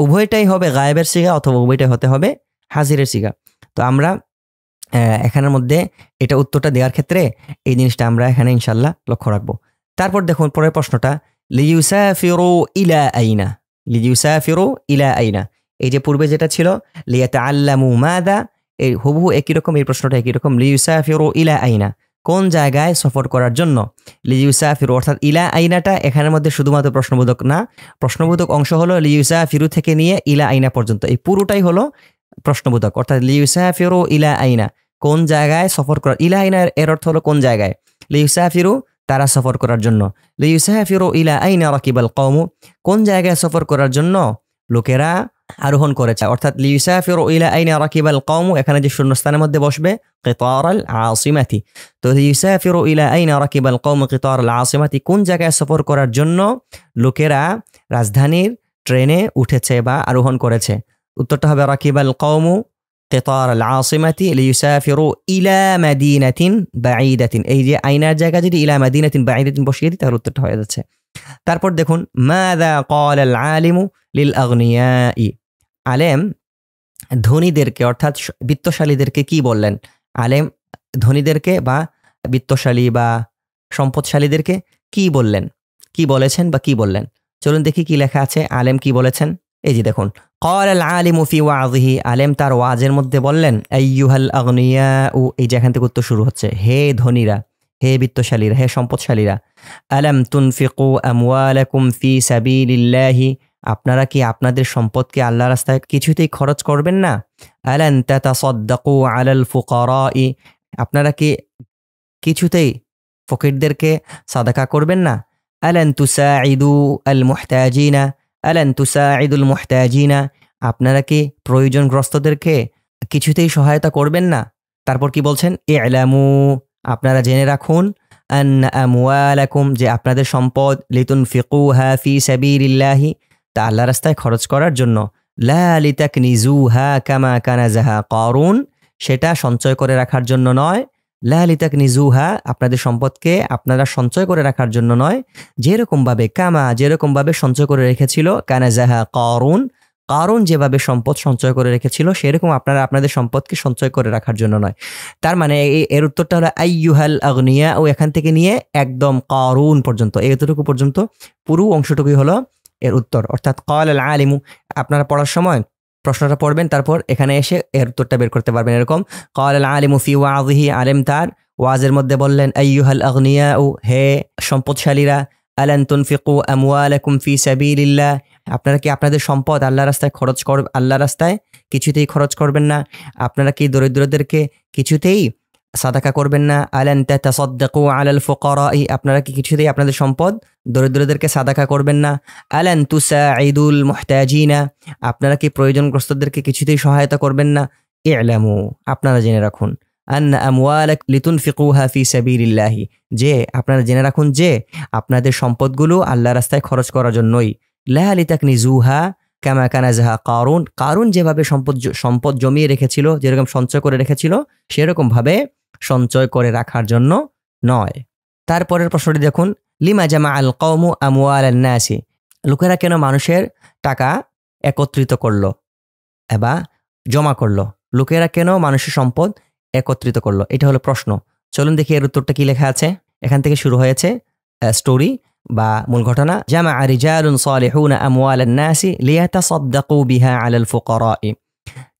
উভয়টাই হবে গায়েবের সিগা, অথবা উভয়টাই হতে হবে হাজিরের সিগা। তো আমরা এখানের মধ্যে এটা উত্তরটা দেওয়ার ক্ষেত্রে এই জিনিসটা আমরা এখানে ইনশাল্লাহ লক্ষ্য রাখবো। তারপর দেখুন পরের প্রশ্নটা লিইউসাফিরু ইলা আইনা, লিইউসাফিরু ইলা আইনা, এই যে পূর্বে যেটা ছিল লিয়াতাআল্লামু মাযা, এই হুবহু একই রকম, এই প্রশ্নটা একই রকম। লিইউসাফিরু ইলা আইনা, কোন জায়গায় সফর করার জন্য। লিইউসাফিরু অর্থাৎ ইলা আইনাটা এখানের মধ্যে শুধুমাত্র প্রশ্নবোধক না, প্রশ্নবোধক অংশ হলো লিইউসাফিরু থেকে নিয়ে ইলা আইনা পর্যন্ত, এই পুরোটাই হলো প্রশ্নবোধক। অর্থাৎ লিইউসাফিরু ইলা আইনা, কোন জায়গায় সফর করার। ইলা আইনা এর অর্থ হলো কোন জায়গায়। লিইউসাফিরু তারা সফর করার জন্য। লিইউসাফিরু ইলা আইনা রাকিবাল কওমু, কোন জায়গায় সফর করার জন্য লোকেরা আরোহণ করেছে। অর্থাৎ লিইউসাফিরু ইলা আইনা রাকিবাল কওমু, এখানে যে শূন্যস্থানের মধ্যে বসবে কিতার আল আসিমাতি। তো লিইউসাফিরু ইলা আইনা রাকিবাল কওমু কিতার আল আসিমাতি, কোন জায়গায় সফর করার জন্য লোকেরা রাজধানীর ট্রেনে উঠেছে বা আরোহণ করেছে। উত্তরটা হবে রাকিবাল কওমু কিতার আল আসিমাতি লিইউসাফিরু ইলা মাদিনাতিন বাঈদাতিন, এই যে আইনার জায়গা যদি ইলা মাদিনাতিন বাঈদাতিন বসিয়ে দিই তাহলে উত্তরটা হয়ে যাচ্ছে। তারপর দেখুন মাযা ক্বাল আল আলিমু লিল আগনিয়াই, আলেম ধনীদেরকে অর্থাৎ বিত্তশালীদেরকে কি বললেন। আলেম ধনীদেরকে বা বিত্তশালী বা সম্পদশালীদেরকে কি বললেন, কি বলেছেন বা কি বললেন। চলুন দেখি কি লেখা আছে, আলেম কি বলেছেন। এই যে দেখুন قال العالم في وعظه আলেম তার ওয়াজের মধ্যে বললেন আইয়ুহাল আগনিয়াউ, এই যেখান থেকে উত্তর শুরু হচ্ছে, হে ধনীরা, হে বিত্তশালীরা, হে সম্পদশালীরা, আলাম তুনফিকু আমওয়ালাকুম ফি সাবিলিল্লাহি, আপনারা কি আপনাদের সম্পদকে আল্লাহর রাস্তায় কিছুতেই খরচ করবেন না? আলান তাতাসাদ্দাকু আলাল ফুকারাই, আপনারা কি কিছুতেই ফকিরদেরকে সাদাকা করবেন না? আলান তুসাইদু আল মুহতাজিনা, আলান তুসাইদুল মুহতাজিনা, আপনারা কি প্রয়োজনগ্রস্তদেরকে কিছুতেই সহায়তা করবেন না? তারপর কি বলছেন? ইলামু, আপনারা জেনে রাখুন, আন্না আমওয়ালাকুম, যে আপনাদের সম্পদ, লিতুনফিকুহা ফি সাবিলিল্লাহি, তা আল্লাহর রাস্তায় খরচ করার জন্য, লা লিতাকনিজুহা কামা কানাজাহা কারুন, সেটা সঞ্চয় করে রাখার জন্য নয়, লা লিতাকনিজুহা, আপনাদের সম্পদকে আপনারা সঞ্চয় করে রাখার জন্য নয়, যেরকমভাবে সঞ্চয় করে রেখেছিল কানাজাহা কারুন, কারুন যেভাবে সম্পদ সঞ্চয় করে রেখেছিল সেরকম আপনারা আপনাদের সম্পদকে সঞ্চয় করে রাখার জন্য নয়। তার মানে এর উত্তরটা হলো আইয়ুহাল আগনিয়া, ও এখান থেকে নিয়ে একদম কারুন পর্যন্ত, এতটুকু পর্যন্ত পুরো অংশটুকুই হলো এর উত্তর। অর্থাৎ ক্বাল আল আলিমু, আপনারা পড়ার সময় প্রশ্নটা পড়বেন, তারপর এখানে এসে এর উত্তরটা বের করতে পারবেন। এরকম ক্বাল আল আলিমু ফি ওয়াযিহি, আলেম তার ওয়াজের মধ্যে বললেন আইয়ুহাল আগনিয়াউ, হে সম্পদশালীরা, আলান তুনফিকু আমওয়ালাকুম ফি সাবিলিল্লাহ, আপনারা কি আপনাদের সম্পদ আল্লাহর রাস্তায় আল্লাহর রাস্তায় কিছুতেই খরচ করবেন না? আপনারা কি দরিদ্রদেরকে কিছুতেই সাদাকা করবেন না? আলান তাতাসাদ্দাকু আলাল ফুকারাই, আপনারা কি কিছুতেই আপনাদের সম্পদ দরিদ্রদেরকে সাদাকা করবেন না? আলান তুসাইদুল মুহতাজিনা, আপনারা কি প্রয়োজনগ্রস্তদেরকে কিছুতেই সহায়তা করবেন না? ইলামু, আপনারা জেনে রাখুন, আন্না আমওয়ালাক লিতুনফিকুহা ফি সাবিলিল্লাহি, যে আপনারা জেনে রাখুন যে আপনাদের সম্পদগুলো আল্লাহর রাস্তায় খরচ করার জন্যই, লা লিতাকনিজুহা কামা কানাজাহা কারুন, কারুন যেভাবে সম্পদ জমিয়ে রেখেছিল, যেরকম সঞ্চয় করে রেখেছিল, সেরকম ভাবে সঞ্চয় করে রাখার জন্য নয়। তারপরের প্রশ্নটি দেখুন, লিমা জামা আল কওমু আমওয়ালান নাসি, লোকেরা কেন মানুষের টাকা একত্রিত করলো বা জমা করলো? লোকেরা কেন মানুষের সম্পদ একত্রিত করলো? এটা হলো প্রশ্ন। চলুন দেখি এর উত্তরটা কি লেখা আছে। এখান থেকে শুরু হয়েছে স্টোরি বা মূল ঘটনা। জামা রিজালুন সালিহুনা আমওয়ালান নাসি লিয়াতাসাদ্দাকু বিহা আলাল ফুকারাই,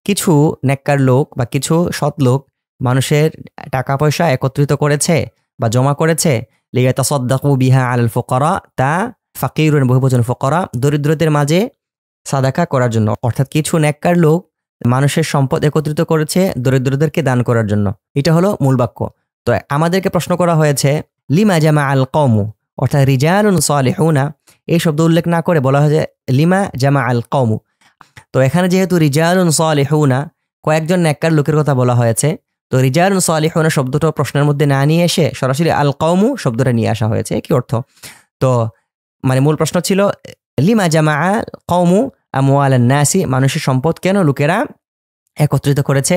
কিছু নেককার লোক বা কিছু সৎ লোক মানুষের টাকা পয়সা একত্রিত করেছে বা জমা করেছে, লিয়াতাসাদ্দাকু বিহা আলাল ফুকারা, তা ফাকিরুন বহুবচন ফুকারা, দরিদ্রদের মাঝে সাদাকা করার জন্য। অর্থাৎ কিছু নেককার লোক মানুষের সম্পদ একত্রিত করেছে দরিদ্রদেরকে দান করার জন্য। এটা হলো মূল বাক্য। তো আমাদেরকে প্রশ্ন করা হয়েছে লিমা জামা আল কওমু, অর্থাৎ রিজালুন সালিহুনা এই শব্দ উল্লেখ না করে বলা হয়েছে লিমা জামা আল কওমু। তো এখানে যেহেতু রিজালুন সালিহুনা কয়েকজন নেককার লোকের কথা বলা হয়েছে, তো রিজালুন সালিহুনা শব্দটা প্রশ্নের মধ্যে না নিয়ে এসে সরাসরি আল কওমু শব্দটা নিয়ে আসা হয়েছে। কি অর্থ? তো মানে মূল প্রশ্ন ছিল লিমা জামা আল কওমু আমওয়ালান নাসি, মানুষের সম্পদ কেন লোকেরা একত্রিত করেছে?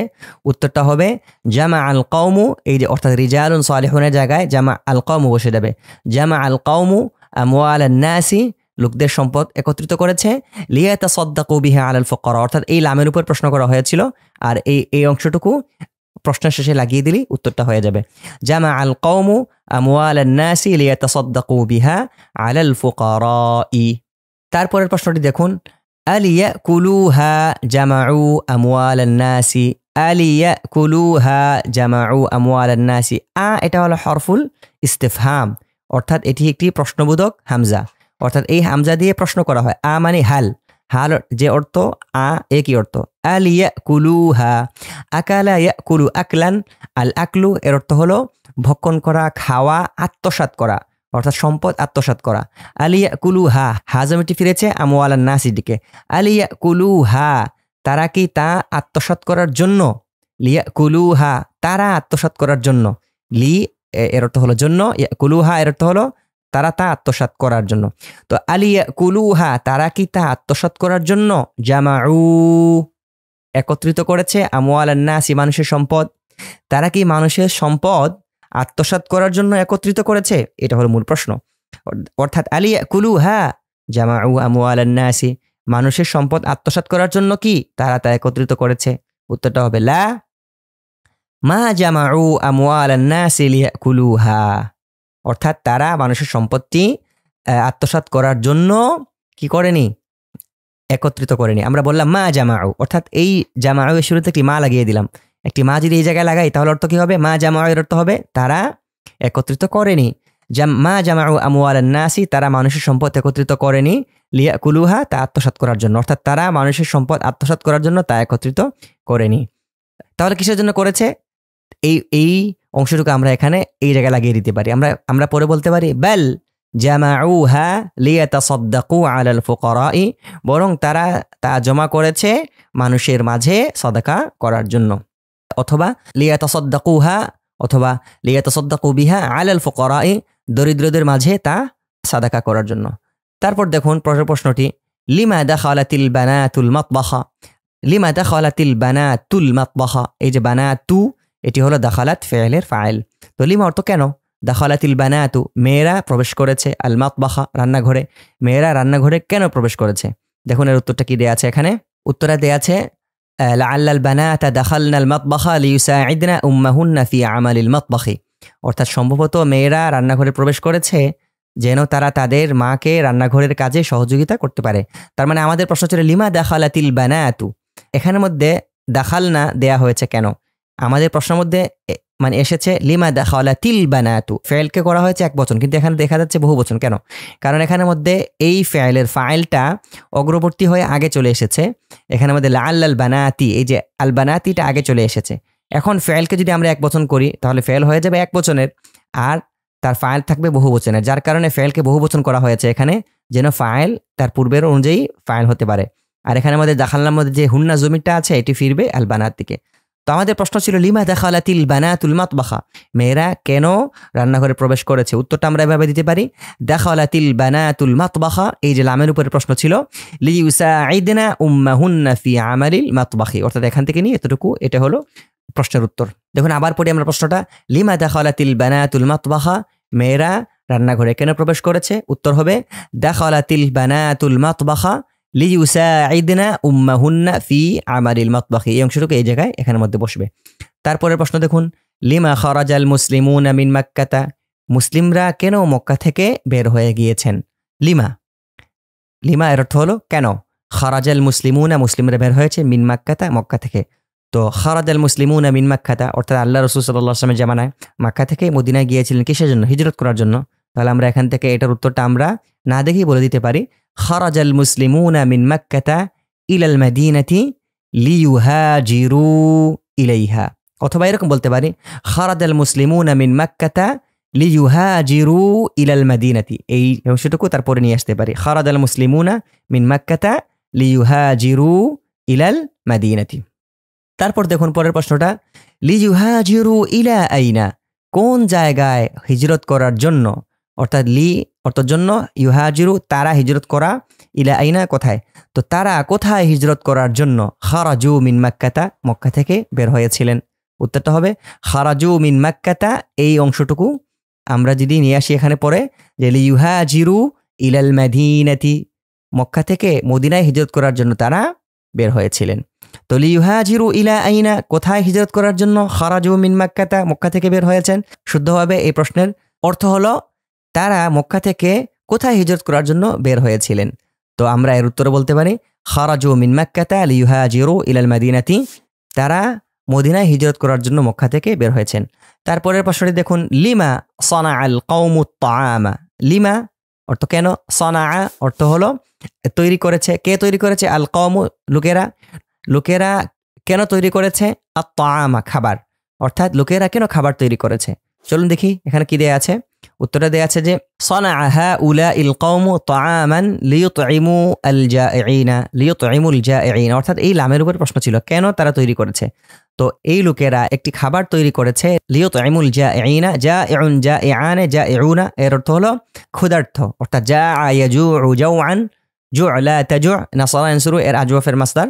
উত্তরটা হবে জামা আল কওমু, এই যে অর্থাৎ রিজালুন সালিহুনের জায়গায় জামা আল কওমু বসে যাবে। জামা আল কওমু আমওয়ালান নাসি, লোকদের সম্পদ একত্রিত করেছে, লিয়াতাসাদ্দাকু বিহা আলাল ফুকারা, অর্থাৎ এই লামের উপর প্রশ্ন করা হয়েছিল, আর এই অংশটুকু প্রশ্নের শেষে লাগিয়ে দিলেই উত্তরটা হয়ে যাবে। জামা আল কওমু আমওয়ালান নাসি লিয়াতাসাদ্দাকু বিহা আলাল ফুকারাই। তারপরের প্রশ্নটি দেখুন, আলিয়াকুলুহা জামাউ আমওয়ালান নাসি, আলিয়াকুলুহা জামাউ আমওয়ালান নাসি, এটা হলো হরফুল ইস্তিফহাম, অর্থাৎ এটি একটি প্রশ্নবোধক হামজা, অর্থাৎ এই হামজা দিয়ে প্রশ্ন করা হয়। মানে হাল, হাল যে অর্থ একই অর্থ। আলিয়াকুলুহা, আকালা ইয়াকুলু আকলান, আল আকলু এর অর্থ হলো ভক্ষণ করা, খাওয়া, আত্মসাৎ করা, অর্থাৎ সম্পদ আত্মসাৎ করা। আলিয়াকুলুহা, হাজমিটি ফিরেছে আমওয়ালান নাসির দিকে। আলিয়াকুলুহা, তারা কি তা আত্মসাৎ করার জন্য, লিয়াকুলুহা তারা আত্মসাৎ করার জন্য, লি এর অর্থ হলো জন্য, ইয়াকুলুহা এর অর্থ হলো তারা তা আত্মসাৎ করার জন্য। তো আলিয়াকুলুহা, তারা কি তা আত্মসাৎ করার জন্য, জামাউ একত্রিত করেছে, আমওয়ালান নাসি মানুষের সম্পদ, তারা কি মানুষের সম্পদ আত্মসাৎ করার জন্য একত্রিত করেছে? এটা হলো মূল প্রশ্ন। অর্থাৎ আলিয়াকুলুহা জামাউ আমওয়ালান নাসি, মানুষের সম্পদ আত্মসাৎ করার জন্য কি তারা তা একত্রিত করেছে? উত্তরটা হবে লা, মা জামাউ আমওয়ালান নাসি লিয়াকুলুহা, অর্থাৎ তারা মানুষের সম্পত্তি আত্মসাৎ করার জন্য কি করেনি, একত্রিত করেনি। আমরা বললাম মা জামাউ, অর্থাৎ এই জামাউ এর শুরুতে একটি মা লাগিয়ে দিলাম। একটি মা যদি এই জায়গায় লাগাই তাহলে অর্থ কি হবে? মা জামাউ এর অর্থ হবে তারা একত্রিত করেনি। মা জামাউ আমওয়ালান নাসি, তারা মানুষের সম্পদ একত্রিত করেনি, লিয়াকুলুহা, তা আত্মসাৎ করার জন্য, অর্থাৎ তারা মানুষের সম্পদ আত্মসাৎ করার জন্য তা একত্রিত করেনি। তাহলে কিসের জন্য করেছে? এই অংশটুকু আমরা এখানে এই জায়গায় লাগিয়ে দিতে পারি। আমরা পরে বলতে পারি বাল জামাউহা লিয়াতাসাদ্দাকু আলাল ফুকারাই, বরং তারা তা জমা করেছে মানুষের মাঝে সাদাকা করার জন্য। অথবা লিয়াতাসাদ্দাকুহা, অথবা লিয়াতাসাদ্দাকু বিহা আলাল ফুকারাই, দরিদ্রদের মাঝে তা সাদাকা করার জন্য। তারপর দেখুন পরের প্রশ্নটি, লিমা দাখালাতিল বানাতুল মাতবাখা, লিমা দাখালাতিল বানাতুল মাতবাখা, এই যে বানাতু এটি হলো দাখালাত ফেলের ফাইল। তো লিমা অর্থ কেন? দাখালাতিল বানাতু, মেয়েরা প্রবেশ করেছে, আল মাতবাখা, রান্নাঘরে। মেয়েরা রান্নাঘরে কেন প্রবেশ করেছে? দেখুন এর উত্তরটা কি দেয়া আছে এখানে। উত্তরে দেয়া আছে লাআল্লাল বানাতা দাখালনাল মাতবাখা লিয়ুসাইদনা উম্মাহুন্না ফি আমালিল মাতবাখি, অর্থাৎ সম্ভবত মেয়েরা রান্নাঘরে প্রবেশ করেছে যেন তারা তাদের মাকে রান্নাঘরের কাজে সহযোগিতা করতে পারে। তার মানে আমাদের প্রশ্ন ছিল লিমা দাখালাতিল বানাতু, এখানের মধ্যে দাখালনা দেয়া হয়েছে কেন? আমাদের প্রশ্নের মধ্যে মানে এসেছে লিমা দাখালাতিল বানাতু, ফেলকে করা হয়েছে এক বচন, কিন্তু এখানে দেখা যাচ্ছে বহু বচন। কেন? কারণ এখানের মধ্যে এই ফেলের ফাইলটা অগ্রবর্তী হয়ে আগে চলে এসেছে। এখানের মধ্যে লাআল্লাল বানাতি, এই যে আল বানাতিটা আগে চলে এসেছে। এখন ফেলকে যদি আমরা এক বচন করি তাহলে ফেল হয়ে যাবে এক বচনের, আর তার ফাইল থাকবে বহু বচনের, যার কারণে ফেলকে বহু বচন করা হয়েছে এখানে, যেন ফাইল তার পূর্বের অনুযায়ী ফাইল হতে পারে। আর এখানে আমাদের দাখালনার মধ্যে যে হুন্না জমিটা আছে এটি ফিরবে আল বানাত দিকে। তো আমাদের প্রশ্ন ছিল লিমা দাখালাতিল বানাতুল মাতবাখা, মেয়েরা কেন রান্নাঘরে প্রবেশ করেছে? উত্তরটা আমরা এভাবে দিতে পারি, দাখালাতিল বানাতুল মাতবাখা, এই যে লামের উপরে প্রশ্ন ছিল, লিয়ুসাইদনা উম্মাহুন্না ফি আমালিল মাতবাখি, অর্থাৎ এখান থেকে নিয়ে এতটুকু, এটা হলো প্রশ্নের উত্তর। দেখুন আবার পড়ি আমরা প্রশ্নটা, লিমা দাখালাতিল বানাতুল মাতবাখা, মেয়েরা রান্নাঘরে কেন প্রবেশ করেছে? উত্তর হবে দাখালাতিল বানাতুল মাতবাখা লিয়ুসাইদনা উম্মাহুন্না ফি আমালিল মাতবাখি, এই অংশটুকু এই জায়গায় এখানের মধ্যে বসবে। তারপরের প্রশ্ন দেখুন, লিমা খারাজাল মুসলিমুনা মিন মাক্কাতা, মুসলিমরা কেন মক্কা থেকে বের হয়ে গিয়েছেন? লিমা, লিমা এর অর্থ হলো কেন। খারাজাল মুসলিমুনা, মুসলিমরা বের হয়েছে, মিন মাক্কাতা, মক্কা থেকে। তো খারাজাল মুসলিমুনা মিন মাক্কাতা অর্থাৎ আল্লাহ রাসূল সাল্লাল্লাহু আলাইহি ওয়াসাল্লামের জামানায় মক্কা থেকে মদিনায় গিয়েছিলেন কিসের জন্য? হিজরত করার জন্য। তাহলে আমরা এখান থেকে এটার উত্তরটা আমরা না দেখেই বলে দিতে পারি, খারাজাল মুসলিমুনা মিন মাক্কাতা ইলাল মাদিনাতি লিয়ুহাজিরু ইলাইহা, অথবা এরকম বলতে পারি, খারাজাল মুসলিমুনা মিন মাক্কাতা লিয়ুহাজিরু ইলাল মাদিনাতি, এই অংশটুকু তারপরে নিয়ে আসতে পারি, খারাজাল মুসলিমুনা মিন মাক্কাতা লিয়ুহাজিরু ইলাল মাদিনাতি। তারপর দেখুন পরের প্রশ্নটা, লিয়ুহাজিরু ইলা আইনা, কোন জায়গায় হিজরত করার জন্য? অর্থাৎ লি অর্থের জন্য, ইউহাজিরু তারা হিজরত করা, ইলা আইনা কোথায়। তো তারা কোথায় হিজরত করার জন্য? খারাজু মিন মাক্কাতা, মক্কা থেকে বের হয়েছিলেন। উত্তরটা হবে খারাজু মিন মাক্কাতা, এই অংশটুকু আমরা যদি নিয়ে আসি এখানে পরে, যে লিয়ুহাজিরু ইলাল মাদিনাতি, মক্কা থেকে মদিনায় হিজরত করার জন্য তারা বের হয়েছিলেন। তো লিয়ুহাজিরু ইলা আইনা, কোথায় হিজরত করার জন্য? খারাজু মিন মাক্কাতা, মক্কা থেকে বের হয়েছেন। শুদ্ধভাবে এই প্রশ্নের অর্থ হলো তারা মক্কা থেকে কোথায় হিজরত করার জন্য বের হয়েছিলেন। তো আমরা এর উত্তরে বলতে পারি, খারাজু মিন মাক্কাতা লিয়ুহাজিরু ইলাল মাদিনাতি, তারা মদিনায় হিজরত করার জন্য মক্কা থেকে বের হয়েছেন। তারপরের প্রশ্নটি দেখুন, লিমা সানাআল কওমুত তাআমা, লিমা অর্থ কেন, সানাআ অর্থ হলো তৈরি করেছে, কে তৈরি করেছে? আল কওমু, লোকেরা, লোকেরা কেন তৈরি করেছে? আত-তাআমা, খাবার, অর্থাৎ লোকেরা কেন খাবার তৈরি করেছে। চলুন দেখি এখানে কি দেয়া আছে। উত্তরটা দেয়া আছে যে সানাআ হাউলাইল কওমু তাআমান লিয়ুতঈমু আল জাইঈনা, লিয়ুতঈমুল জাইঈনা, অর্থাৎ এই লামের উপর প্রশ্ন ছিল কেন তারা তৈরি করেছে। তো এই লোকেরা একটি খাবার তৈরি করেছে, লিয়ুতঈমুল জাইঈনা, জাইউন জাইআন জাইউনা, এর অর্থ হলো ক্ষুধার্ত, অর্থাৎ জাআ ইয়াজুউ জাওআন, জুআ লা তাজুআ, নাসারা ইয়ানসুরু এর আজওয়াফের মাসদার,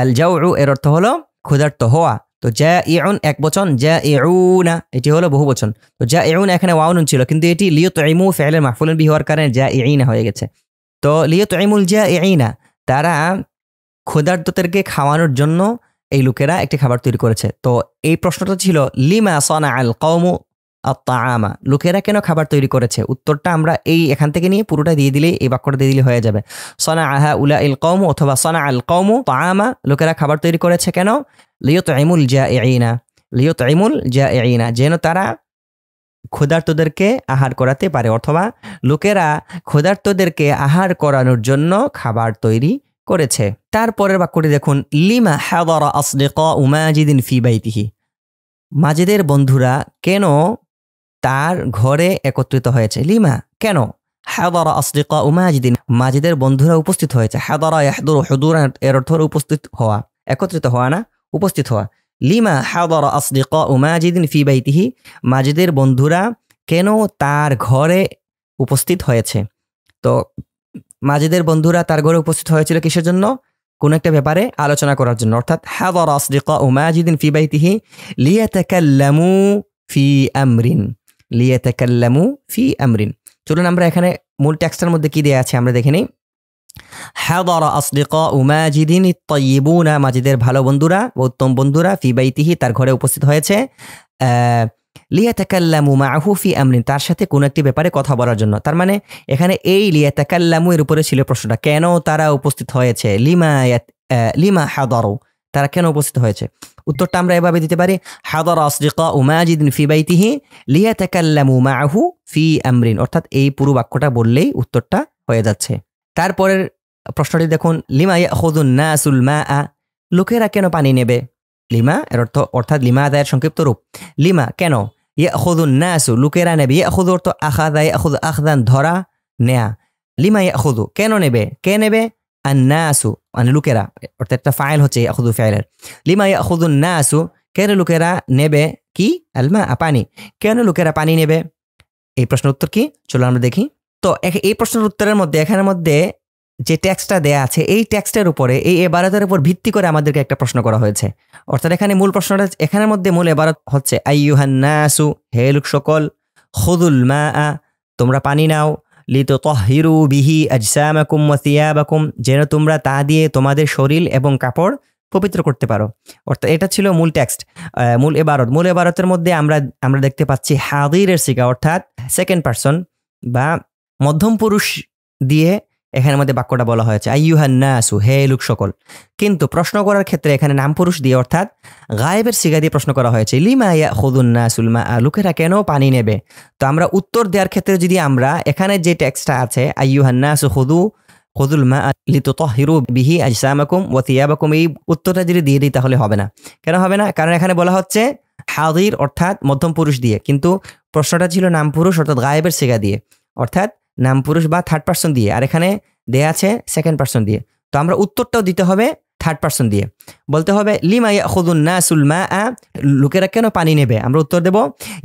আল জাউউ এর অর্থ হলো ক্ষুধার্ত হওয়া। তো জাইউন এক বচন, জাইউনা এটি হলো বহু বচন। তো জাইউন এখানে ওয়াও নুন ছিল, কিন্তু এটি লিয়ুতঈমু ফি'লের মাফউলুন বিহি হওয়ার কারণে জাইঈনা হয়ে গেছে। তো লিয়ুতঈমুল জাইঈনা, তারা ক্ষুধার্তদেরকে খাওয়ানোর জন্য এই লোকেরা একটি খাবার তৈরি করেছে। তো এই প্রশ্নটা ছিল লিমা সানাআল কওমু আত-তাআমা, লোকেরা কেন খাবার তৈরি করেছে? উত্তরটা আমরা এই এখান থেকে নিয়ে পুরোটা দিয়ে দিলে, এই বাক্যটা দিয়ে দিলে হয়ে যাবে। সানাআ হাউলাইল কওমু অথবা সানাআল কওমু তাআমা, লোকেরা খাবার তৈরি করেছে কেন? লিয়ুতঈমুল জাইঈনা, লিয়ুতঈমুল জাইঈনা, যেন তারা ক্ষুধার্তদেরকে আহার করাতে পারে, অথবা লোকেরা ক্ষুধার্তদেরকে আহার করানোর জন্য খাবার তৈরি করেছে। তারপরের বাক্যটি দেখুন, লিমা হাদারা আসদিকাউ মাজিদিন ফি বাইতিহি, মাজিদের বন্ধুরা কেন তার ঘরে একত্রিত হয়েছে? লিমা, কেন? হাদারা আসদিকাউ মাজিদিন, মাজিদের বন্ধুরা উপস্থিত হয়েছে। হাদারা ইয়াহদুরু হুদুরান, এর অর্থ উপস্থিত হওয়া, একত্রিত হওয়া না, উপস্থিত হওয়া। লিমা হাদারা আসদিকাউ মাজিদিন ফি বাইতিহি, মাজিদের বন্ধুরা কেন তার ঘরে উপস্থিত হয়েছে? তো মাজিদের বন্ধুরা তার ঘরে উপস্থিত হয়েছিল কিসের জন্য? কোন একটা ব্যাপারে আলোচনা করার জন্য। অর্থাৎ হাদারা আসদিকাউ মাজিদিন ফি বাইতিহি লিয়াতাকাল্লামু ফি আমরিন, লিয়াতাকাল্লামু ফি আমরিন। চলুন আমরা এখানে মূল টেক্সটের মধ্যে কি দেয়া আছে আমরা দেখে নিই। হাদারা আসদিকাউ মাজিদিন আত-তাইয়িবুনা, মাজিদের ভালো বন্ধুরা, উত্তম বন্ধুরা, ফি বাইতিহি তার ঘরে উপস্থিত হয়েছে, লিয়াতাকাল্লামু মাআহু ফি আমরিন, তার সাথে কোন একটি ব্যাপারে কথা বলার জন্য। তার মানে এখানে এই লিয়াতাকাল্লামু এর উপরে ছিল প্রশ্নটা, কেন তারা উপস্থিত হয়েছে? লিমা হাদারু, তারা কেন উপস্থিত হয়েছে? উত্তরটা আমরা এভাবে দিতে পারি, হাদারা আসদিকাউ মাজিদিন ফি বাইতিহি লিয়াতাকাল্লামু মাআহু ফি আমরিন, অর্থাৎ এই পুরো বাক্যটা বললেই উত্তরটা হয়ে যাচ্ছে। তারপরের প্রশ্নটি দেখুন, লিমা ইয়াখুযুন নাসুল মাআ, লোকেরা কেন পানি নেবে? লিমা এর অর্থ, অর্থাৎ লিমা এর সংক্ষিপ্ত রূপ। লিমা কেন, ইয়াখুযুন নাসু লোকেরা নেবে, ইয়াখুযু অর্থ আখাযা, ইয়াখুযু আখযান ধরা, নেয়া। লিমা ইয়াখুযু কেন নেবে, কে নেবে? আন-নাসু মানে লোকেরা, অর্থাৎ একটা ফাইল হচ্ছে ইয়াখুযু ফাইলের। লিমা ইয়াখুযুন নাসু, কেন লোকেরা নেবে কি? আল-মা, পানি। কেন লোকেরা পানি নেবে? এই প্রশ্নের উত্তর কি? চলো আমরা দেখি। তো এই প্রশ্নের উত্তরের মধ্যে, এখানের মধ্যে যে টেক্সটটা দেয়া আছে, এই টেক্সটের উপরে, এই ইবারতের উপর ভিত্তি করে আমাদেরকে একটা প্রশ্ন করা হয়েছে। অর্থাৎ এখানে মূল প্রশ্নটা, এখানের মধ্যে মূল ইবারত হচ্ছে আইয়ুহান নাসু, হে লোক সকল, খুযুল মাআ, তোমরা পানি নাও, লিতুতাহহিরু বিহি আজসামাকুম ওয়া থিয়াবাকুম, যেন তোমরা তা দিয়ে তোমাদের শরীর এবং কাপড় পবিত্র করতে পারো। অর্থাৎ এটা ছিল মূল টেক্সট, মূল ইবারত। মূল ইবারতের মধ্যে আমরা দেখতে পাচ্ছি হাদিরের সিগা, অর্থাৎ সেকেন্ড পারসন বা মধ্যম পুরুষ দিয়ে এখানের মধ্যে বাক্যটা বলা হয়েছে, আইয়ুহান নাসু, হে লোক সকল। কিন্তু প্রশ্ন করার ক্ষেত্রে এখানে নাম পুরুষ দিয়ে, অর্থাৎ গায়েবের সিগা দিয়ে প্রশ্ন করা হয়েছে, লিমা ইয়াখুযুন নাসুল মাআ, লোকেরা কেন পানি নেবে? তো আমরা উত্তর দেওয়ার ক্ষেত্রে যদি আমরা এখানে যে টেক্সটটা আছে, আইয়ুহান নাসু খুযুল মাআ লিতুতাহহিরু বিহি আজসামাকুম ওয়া থিয়াবাকুম, এই উত্তরটা যদি দিয়ে দিই তাহলে হবে না। কেন হবে না? কারণ এখানে বলা হচ্ছে হাদির অর্থাৎ মধ্যম পুরুষ দিয়ে, কিন্তু প্রশ্নটা ছিল নাম পুরুষ অর্থাৎ গায়েবের সিগা দিয়ে, অর্থাৎ নাম পুরুষ বা থার্ড পারসন দিয়ে, আর এখানে দেয়া আছে সেকেন্ড পারসন দিয়ে। তো আমরা উত্তরটাও দিতে হবে থার্ড পারসন দিয়ে, বলতে হবে লিমা ইয়াখুযুন নাসুল মাআ, লোকেরা কেন পানি নেবে? আমরা উত্তর দেব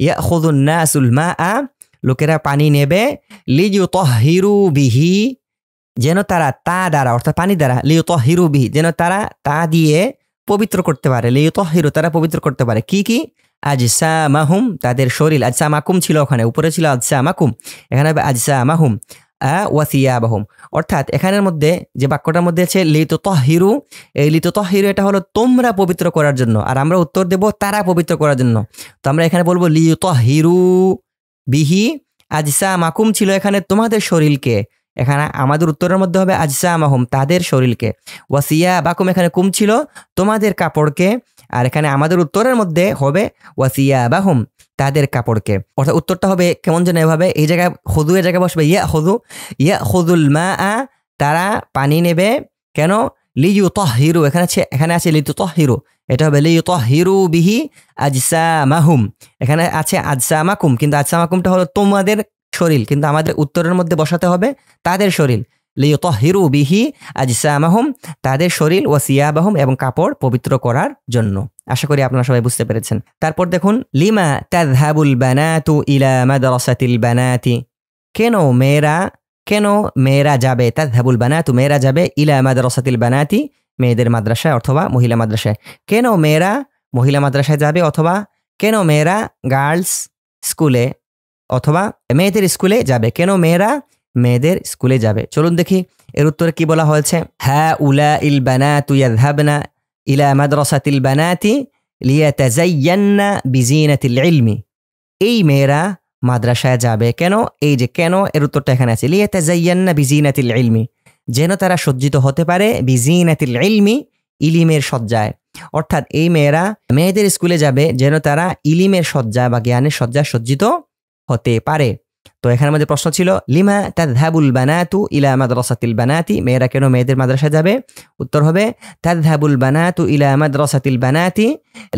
ইয়াখুযুন নাসুল মাআ, লোকেরা পানি নেবে, লিয়ুতাহহিরু বিহি, যেন তারা তা দ্বারা, অর্থাৎ পানি দ্বারা, লিয়ুতাহহিরু বিহি, যেন তারা তা দিয়ে পবিত্র করতে পারে, লিয়ুতাহহিরু, তারা পবিত্র করতে পারে কি কি? আজসামাহুম, তাদের শরীর। আজসামাকুম ছিল ওখানে, উপরে ছিল আজসামাকুম, এখানে হবে আজসামাহুম ওয়া থিয়াবাহুম। অর্থাৎ এখানের মধ্যে যে বাক্যটার মধ্যে আছে লিতুতাহহিরু, এই লিতুতাহহিরু এটা হলো তোমরা পবিত্র করার জন্য, আর আমরা উত্তর দেব তারা পবিত্র করার জন্য। তো আমরা এখানে বলবো লিতুতাহহিরু বিহি আজসামাকুম ছিল এখানে তোমাদের শরীরকে, এখানে আমাদের উত্তরের মধ্যে হবে আজসামাহুম, তাদের শরীরকে। ওয়া থিয়াবাকুম, এখানে কুম ছিল তোমাদের কাপড়কে, আর এখানে আমাদের উত্তরের মধ্যে হবে ওয়া থিয়াবাহুম, তাদের কাপড়কে। অর্থাৎ উত্তরটা হবে কেমন যেন এভাবে, এই জায়গায় খুযু এর জায়গায় বসবে ইয়াখুযুল মাআ, তারা পানি নেবে কেন? লিয়ুতাহহিরু, এখানে আছে লিতুতাহহিরু, এটা হবে লিয়ুতাহহিরু বিহি আজসামাহুম, এখানে আছে আজসামাকুম, কিন্তু আজসামাকুমটা হলো তোমাদের শরীর, কিন্তু আমাদের উত্তরের মধ্যে বসাতে হবে তাদের শরীর। লিয়ুতাহহিরু বিহি আজসামাহুম, তাদের শরীর, ওয়া থিয়াবাহুম, এবং কাপড় পবিত্র করার জন্য। আশা করি আপনারা সবাই বুঝতে পেরেছেন। তারপর দেখুন, লিমা তাযহাবুল বানাতু ইলা মাদ্রাসাতিল বানাতি, কেন মেয়েরা যাবে? তাযহাবুল বানাতু, মেয়েরা যাবে, ইলা মাদ্রাসাতিল বানাতি, মেয়েদের মাদ্রাসায় অথবা মহিলা মাদ্রাসায়। কেন মেয়েরা মহিলা মাদ্রাসায় যাবে, অথবা কেন মেয়েরা গার্লস স্কুলে অথবা মেয়েদের স্কুলে যাবে? কেন মেয়েরা মেয়েদের স্কুলে যাবে? চলুন দেখি এর উত্তরে কি বলা হয়েছে। হাউলাইল বানাতু ইয়াযহাবনা ইলা মাদ্রাসাতিল বানাতি লিয়াতাযায়্যাননা বিজিনাতিল ইলমি, এই মেয়েরা মাদ্রাসায় যাবে কেন? এই যে কেন এর উত্তরটা এখানে আছে, লিয়াতাযায়্যাননা বিজিনাতিল ইলমি, যেন তারা সজ্জিত হতে পারে বিজিনাতিল ইলমি, ইলিমের সজ্জায়। অর্থাৎ এই মেয়েরা মেয়েদের স্কুলে যাবে যেন তারা ইলিমের সজ্জা বা জ্ঞানের সজ্জায় সজ্জিত হতে পারে। তো এখানে আমাদের প্রশ্ন ছিল লিমা তাযহাবুল বানাতু ইলা মাদ্রাসাতিল বানাতি, মেয়েরা কেন মেয়েদের মাদ্রাসায় যাবে? উত্তর হবে তাযহাবুল বানাতু ইলা মাদ্রাসাতিল বানাতি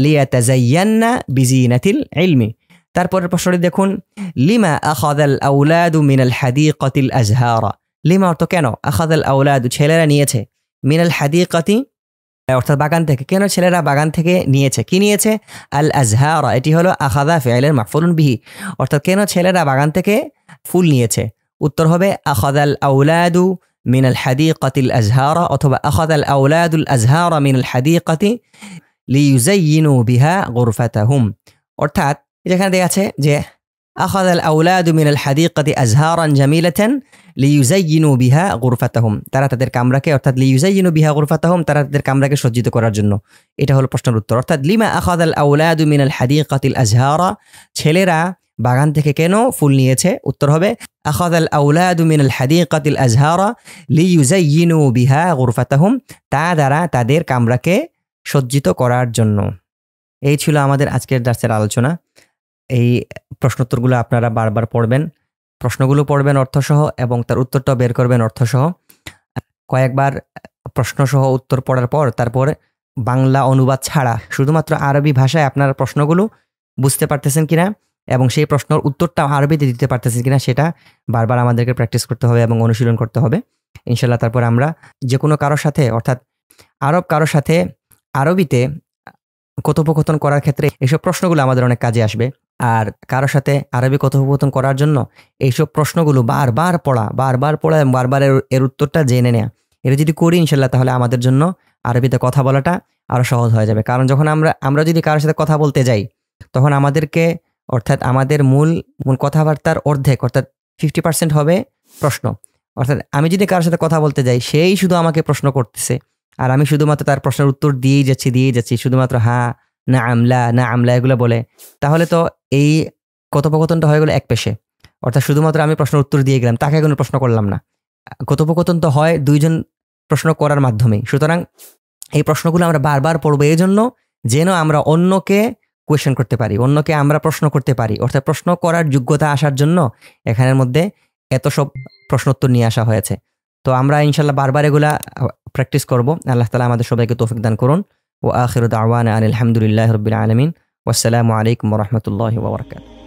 লিয়াতাযায়্যাননা বিজিনাতিল ইলমি। তারপরের প্রশ্নটি দেখুন, লিমা আখাযাল আওলাদু মিনাল হাদিকাতিল আজহারা। লিমা অর্থ কেন, আখাযাল আওলাদু ছেলেরা নিয়েছে, মিনাল হাদিকাতি অর্থাৎ বাগান থেকে, কেন ছেলেরা বাগান থেকে নিয়েছে? কি নিয়েছে? আল আজহারা, এটি হলো আখাযা ফি'লের মাফউলুন বিহি, অর্থাৎ কেন ছেলেরা বাগান থেকে ফুল নিয়েছে? উত্তর হবে আখাযাল আওলাদু মিনাল হাদিকাতিল আজহারা, অথবা আখাযাল আওলাদুল আজহারা মিনাল হাদিকাতি লিইউযায়্যিনু বিহা গুরফাতাহুম। অর্থাৎ যেখানে দেয়া আছে যে আখাযাল আওলাদু মিনাল হাদিকাতি আজহারান জামিলাতান লিইউযায়্যিনু বিহা গুরফাতাহুম, তারা তাদের কামরাকে, অর্থাৎ লিইউযায়্যিনু বিহা গুরফাতাহুম, তারা তাদের কামরাকে সজ্জিত করার জন্য। এটা হলো প্রশ্নের উত্তর। অর্থাৎ লিমা আখাযাল আওলাদু মিনাল হাদিকাতিল আজহারা, ছেলেরা বাগান থেকে কেন ফুল নিয়েছে? উত্তর হবে আখাযাল আওলাদু মিনাল হাদিকাতিল আজহারা লিইউযায়্যিনু বিহা গুরফাতাহুম, তা দ্বারা তাদের কামরাকে সজ্জিত করার জন্য। এই ছিল আমাদের আজকের দার্সের আলোচনা। এই প্রশ্নোত্তরগুলো আপনারা বারবার পড়বেন, প্রশ্নগুলো পড়বেন অর্থসহ এবং তার উত্তরটাও বের করবেন অর্থসহ। কয়েকবার প্রশ্নসহ উত্তর পড়ার পর তারপর বাংলা অনুবাদ ছাড়া শুধুমাত্র আরবি ভাষায় আপনারা প্রশ্নগুলো বুঝতে পারতেছেন কিনা এবং সেই প্রশ্নের উত্তরটা আরবিতে দিতে পারতেছেন কিনা সেটা বারবার আমাদেরকে প্র্যাকটিস করতে হবে এবং অনুশীলন করতে হবে ইনশাল্লাহ। তারপর আমরা যে কোনো কারোর সাথে, অর্থাৎ কারোর সাথে আরবিতে কথোপকথন করার ক্ষেত্রে এইসব প্রশ্নগুলো আমাদের অনেক কাজে আসবে। আর কারোর সাথে আরবি কথোপকথন করার জন্য এইসব প্রশ্নগুলো বারবার পড়া এবং বারবার এর উত্তরটা জেনে নেওয়া, এটা যদি করি ইনশাল্লাহ তাহলে আমাদের জন্য আরবিতে কথা বলাটা আরো সহজ হয়ে যাবে। কারণ যখন আমরা যদি কারোর সাথে কথা বলতে যাই তখন আমাদেরকে, অর্থাৎ আমাদের মূল কথাবার্তার অর্ধেক, অর্থাৎ 50% হবে প্রশ্ন। অর্থাৎ আমি যদি কারোর সাথে কথা বলতে যাই, সেই শুধু আমাকে প্রশ্ন করতেছে আর আমি শুধুমাত্র তার প্রশ্নের উত্তর দিয়েই যাচ্ছি শুধুমাত্র হ্যাঁ না আমলা এগুলো বলে, তাহলে তো এই কথোপকথনটা হয়ে গেল এক পেশে। অর্থাৎ শুধুমাত্র আমি প্রশ্নের উত্তর দিয়ে গেলাম, তাকে কোনো প্রশ্ন করলাম না। কথোপকথন তো হয় দুইজন প্রশ্ন করার মাধ্যমেই। সুতরাং এই প্রশ্নগুলো আমরা বারবার পড়বো এই জন্য যেন আমরা অন্যকে কোয়েশ্চেন করতে পারি, অন্যকে আমরা প্রশ্ন করতে পারি। অর্থাৎ প্রশ্ন করার যোগ্যতা আসার জন্য এখানের মধ্যে এত সব প্রশ্নোত্তর নিয়ে আসা হয়েছে। তো আমরা ইনশাল্লাহ বারবার এগুলা প্র্যাকটিস করব। আল্লাহ তাআলা আমাদের সবাইকে তৌফিক দান করুন। ওয়া আখিরু দাওয়ানা আনিল হামদুলিল্লাহি রাব্বিল আলামিন। ওয়াসসালামু আলাইকুম ওয়া রাহমাতুল্লাহি ওয়া বারাকাতুহু।